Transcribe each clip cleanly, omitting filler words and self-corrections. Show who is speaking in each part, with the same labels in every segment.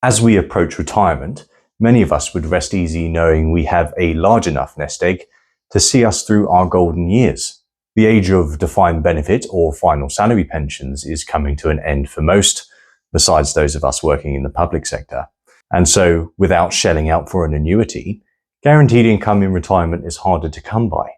Speaker 1: As we approach retirement, many of us would rest easy knowing we have a large enough nest egg to see us through our golden years. The age of defined benefit or final salary pensions is coming to an end for most, besides those of us working in the public sector. And so, without shelling out for an annuity, guaranteed income in retirement is harder to come by.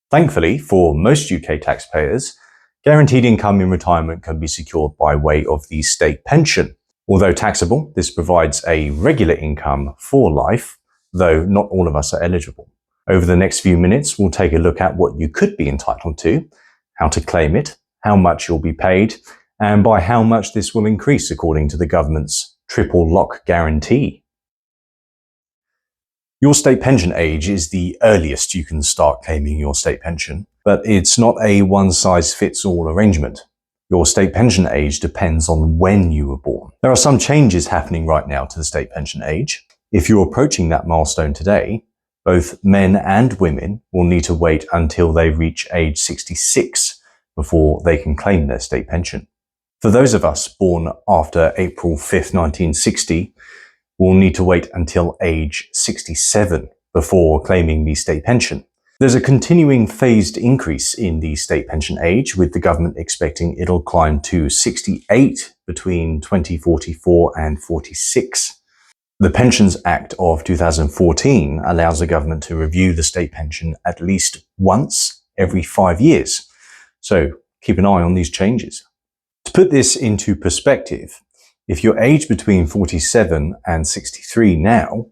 Speaker 1: Thankfully, for most UK taxpayers, guaranteed income in retirement can be secured by way of the state pension. Although taxable, this provides a regular income for life, though not all of us are eligible. Over the next few minutes, we'll take a look at what you could be entitled to, how to claim it, how much you'll be paid, and by how much this will increase according to the government's triple lock guarantee. Your state pension age is the earliest you can start claiming your state pension, but it's not a one-size-fits-all arrangement. Your state pension age depends on when you were born. There are some changes happening right now to the state pension age. If you're approaching that milestone today, both men and women will need to wait until they reach age 66 before they can claim their state pension. For those of us born after April 5th, 1960, we'll need to wait until age 67 before claiming the state pension. There's a continuing phased increase in the state pension age, with the government expecting it'll climb to 68 between 2044 and 46. The Pensions Act of 2014 allows the government to review the state pension at least once every 5 years. So keep an eye on these changes. To put this into perspective, if you're aged between 47 and 63 now,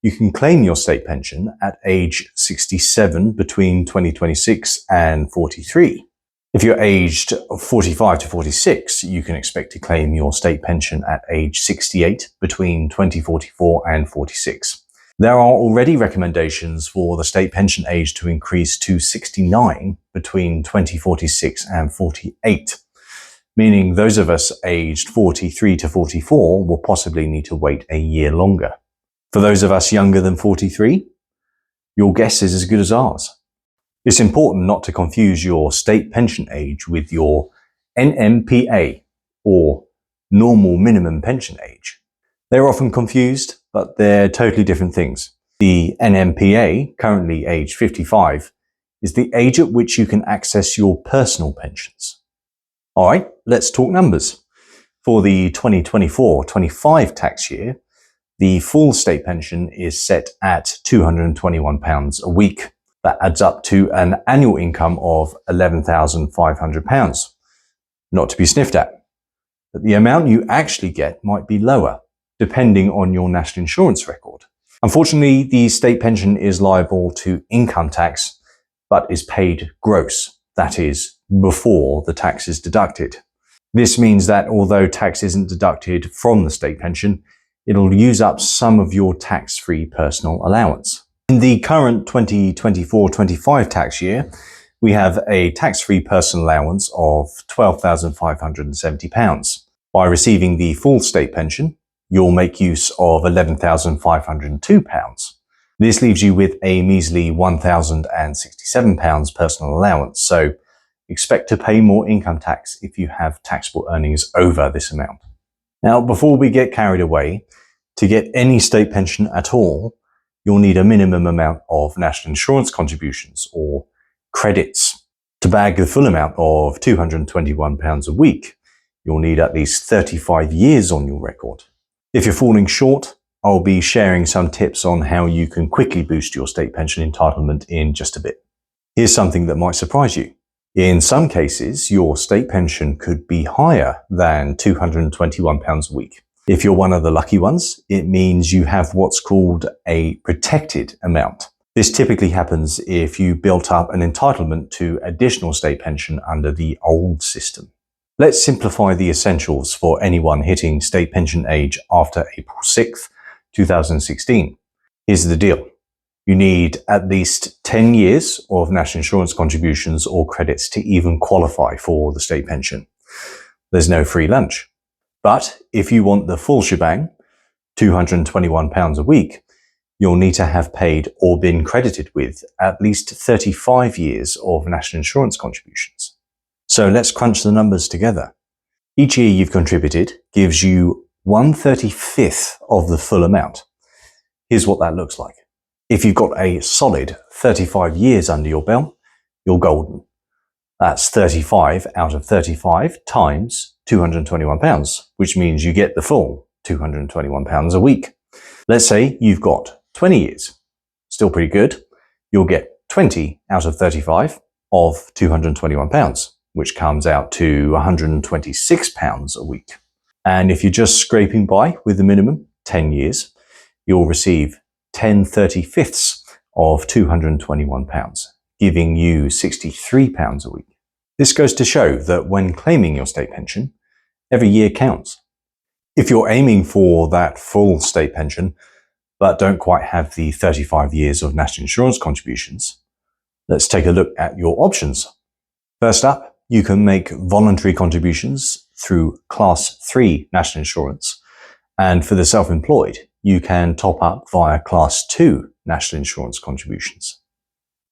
Speaker 1: you can claim your state pension at age 67 between 2026 and 43. If you're aged 45 to 46, you can expect to claim your state pension at age 68 between 2044 and 46. There are already recommendations for the state pension age to increase to 69 between 2046 and 48, meaning those of us aged 43 to 44 will possibly need to wait a year longer. For those of us younger than 43, your guess is as good as ours. It's important not to confuse your state pension age with your NMPA, or normal minimum pension age. They're often confused, but they're totally different things. The NMPA, currently age 55, is the age at which you can access your personal pensions. All right, let's talk numbers. For the 2024-25 tax year, the full state pension is set at £221 a week. That adds up to an annual income of £11,500. Not to be sniffed at. But the amount you actually get might be lower, depending on your national insurance record. Unfortunately, the state pension is liable to income tax, but is paid gross. That is, before the tax is deducted. This means that although tax isn't deducted from the state pension, it'll use up some of your tax-free personal allowance. In the current 2024-25 tax year, we have a tax-free personal allowance of £12,570. By receiving the full state pension, you'll make use of £11,502. This leaves you with a measly £1,067 personal allowance, so expect to pay more income tax if you have taxable earnings over this amount. Now, before we get carried away, to get any state pension at all, you'll need a minimum amount of national insurance contributions, or credits. To bag the full amount of £221 a week, you'll need at least 35 years on your record. If you're falling short, I'll be sharing some tips on how you can quickly boost your state pension entitlement in just a bit. Here's something that might surprise you. In some cases, your state pension could be higher than £221 a week. If you're one of the lucky ones, it means you have what's called a protected amount. This typically happens if you built up an entitlement to additional state pension under the old system. Let's simplify the essentials for anyone hitting state pension age after April 6th, 2016. Here's the deal. You need at least 10 years of national insurance contributions or credits to even qualify for the state pension. There's no free lunch. But if you want the full shebang, £221 a week, you'll need to have paid or been credited with at least 35 years of national insurance contributions. So let's crunch the numbers together. Each year you've contributed gives you 1/35th of the full amount. Here's what that looks like. If you've got a solid 35 years under your belt, you're golden. That's 35 out of 35 times £221, which means you get the full £221 a week. Let's say you've got 20 years. Still pretty good. You'll get 20 out of 35 of £221, which comes out to £126 a week. And if you're just scraping by with the minimum, 10 years, you'll receive 10/35ths of £221, giving you £63 a week. This goes to show that when claiming your state pension, every year counts. If you're aiming for that full state pension, but don't quite have the 35 years of national insurance contributions, let's take a look at your options. First up, you can make voluntary contributions through Class 3 national insurance, and for the self-employed, you can top up via Class 2 national insurance contributions.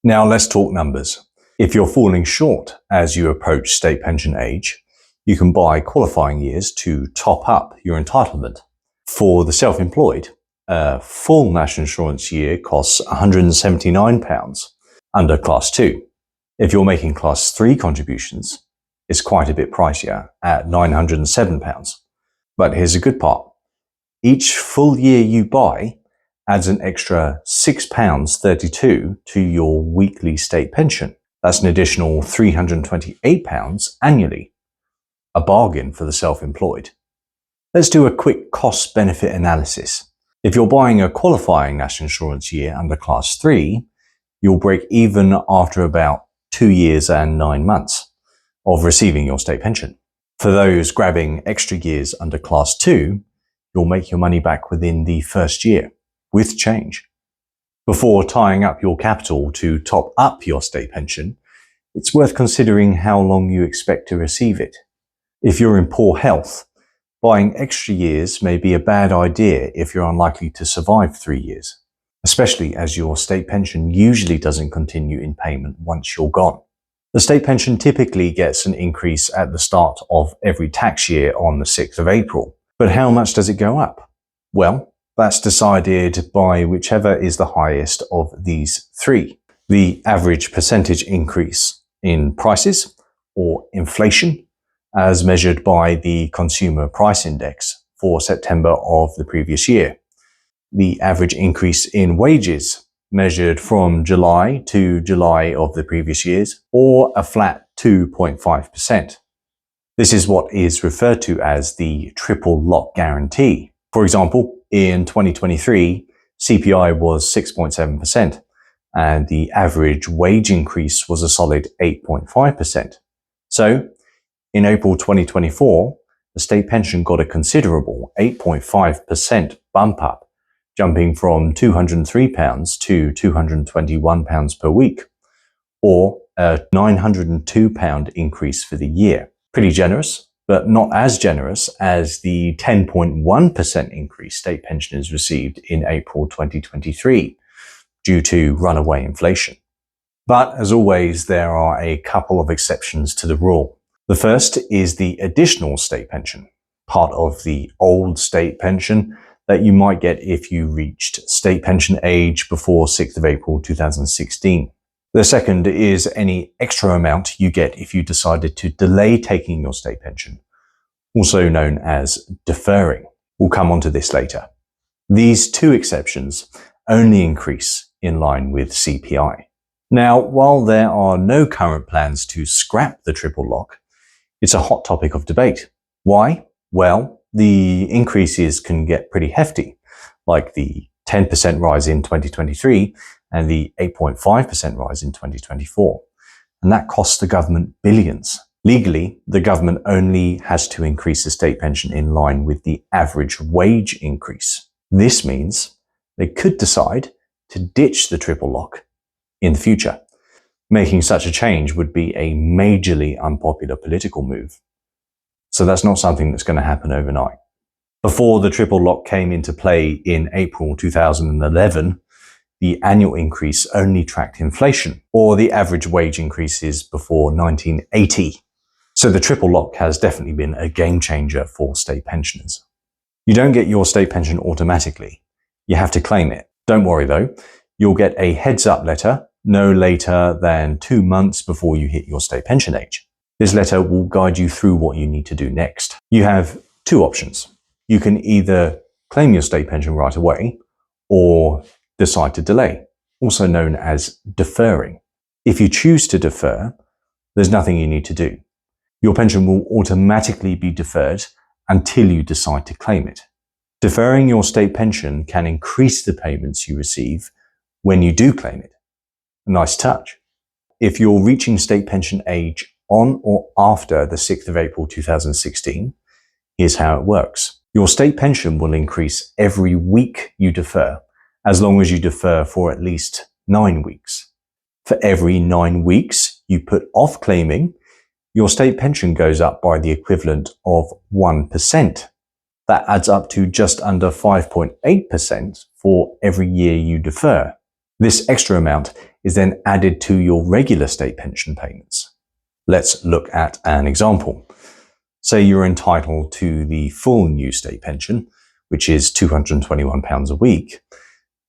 Speaker 1: Now let's talk numbers. If you're falling short as you approach state pension age, you can buy qualifying years to top up your entitlement. For the self-employed, a full national insurance year costs £179 under Class 2. If you're making Class 3 contributions, it's quite a bit pricier at £907. But here's the good part. Each full year you buy adds an extra £6.32 to your weekly state pension. That's an additional £328 annually. A bargain for the self-employed. Let's do a quick cost-benefit analysis. If you're buying a qualifying national insurance year under Class 3, you'll break even after about 2 years and 9 months of receiving your state pension. For those grabbing extra years under Class 2, you'll make your money back within the first year, with change. Before tying up your capital to top up your state pension, it's worth considering how long you expect to receive it. If you're in poor health, buying extra years may be a bad idea if you're unlikely to survive 3 years, especially as your state pension usually doesn't continue in payment once you're gone. The state pension typically gets an increase at the start of every tax year on the 6th of April. But how much does it go up? Well, that's decided by whichever is the highest of these three. The average percentage increase in prices, or inflation, as measured by the Consumer Price Index for September of the previous year. The average increase in wages, measured from July to July of the previous years, or a flat 2.5%. This is what is referred to as the triple lock guarantee. For example, in 2023, CPI was 6.7%, and the average wage increase was a solid 8.5%. So, in April 2024, the state pension got a considerable 8.5% bump up, jumping from £203 to £221 per week, or a £902 increase for the year. Pretty generous, but not as generous as the 10.1% increase state pensioners received in April 2023 due to runaway inflation. But as always, there are a couple of exceptions to the rule. The first is the additional state pension, part of the old state pension that you might get if you reached state pension age before 6th of April 2016. The second is any extra amount you get if you decided to delay taking your state pension, also known as deferring. We'll come on to this later. These two exceptions only increase in line with CPI. Now, while there are no current plans to scrap the triple lock, it's a hot topic of debate. Why? Well, the increases can get pretty hefty, like the 10% rise in 2023 and the 8.5% rise in 2024. And that costs the government billions. Legally, the government only has to increase the state pension in line with the average wage increase. This means they could decide to ditch the triple lock in the future. Making such a change would be a majorly unpopular political move. So that's not something that's going to happen overnight. Before the triple lock came into play in April 2011, the annual increase only tracked inflation, or the average wage increases before 1980. So the triple lock has definitely been a game changer for state pensioners. You don't get your state pension automatically. You have to claim it. Don't worry though, you'll get a heads up letter no later than 2 months before you hit your state pension age. This letter will guide you through what you need to do next. You have two options. You can either claim your state pension right away or decide to delay, also known as deferring. If you choose to defer, there's nothing you need to do. Your pension will automatically be deferred until you decide to claim it. Deferring your state pension can increase the payments you receive when you do claim it. A nice touch. If you're reaching state pension age on or after the 6th of April 2016, here's how it works. Your state pension will increase every week you defer, as long as you defer for at least 9 weeks. For every 9 weeks you put off claiming, your state pension goes up by the equivalent of 1%. That adds up to just under 5.8% for every year you defer. This extra amount is then added to your regular state pension payments. Let's look at an example. Say you're entitled to the full new state pension, which is £221 a week.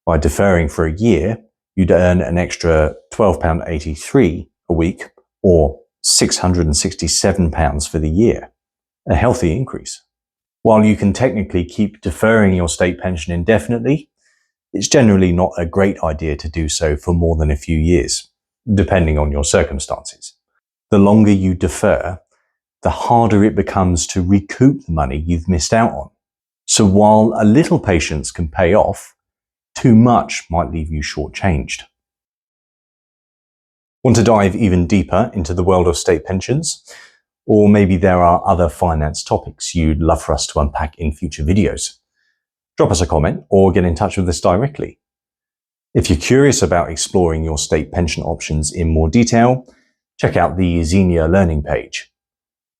Speaker 1: By deferring for a year, you'd earn an extra £12.83 a week, or £667 for the year. A healthy increase. While you can technically keep deferring your state pension indefinitely, it's generally not a great idea to do so for more than a few years, depending on your circumstances. The longer you defer, the harder it becomes to recoup the money you've missed out on. So while a little patience can pay off, too much might leave you shortchanged. Want to dive even deeper into the world of state pensions? Or maybe there are other finance topics you'd love for us to unpack in future videos? Drop us a comment or get in touch with us directly. If you're curious about exploring your state pension options in more detail, check out the Xenia Learning page.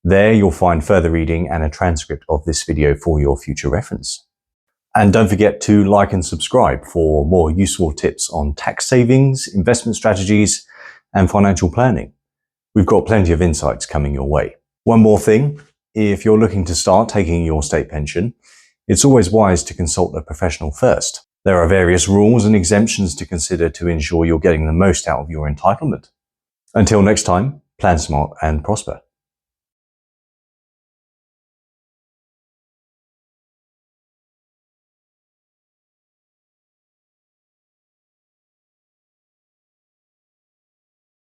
Speaker 1: There you'll find further reading and a transcript of this video for your future reference. And don't forget to like and subscribe for more useful tips on tax savings, investment strategies, and financial planning. We've got plenty of insights coming your way. One more thing, if you're looking to start taking your state pension, it's always wise to consult a professional first. There are various rules and exemptions to consider to ensure you're getting the most out of your entitlement. Until next time, plan smart and prosper.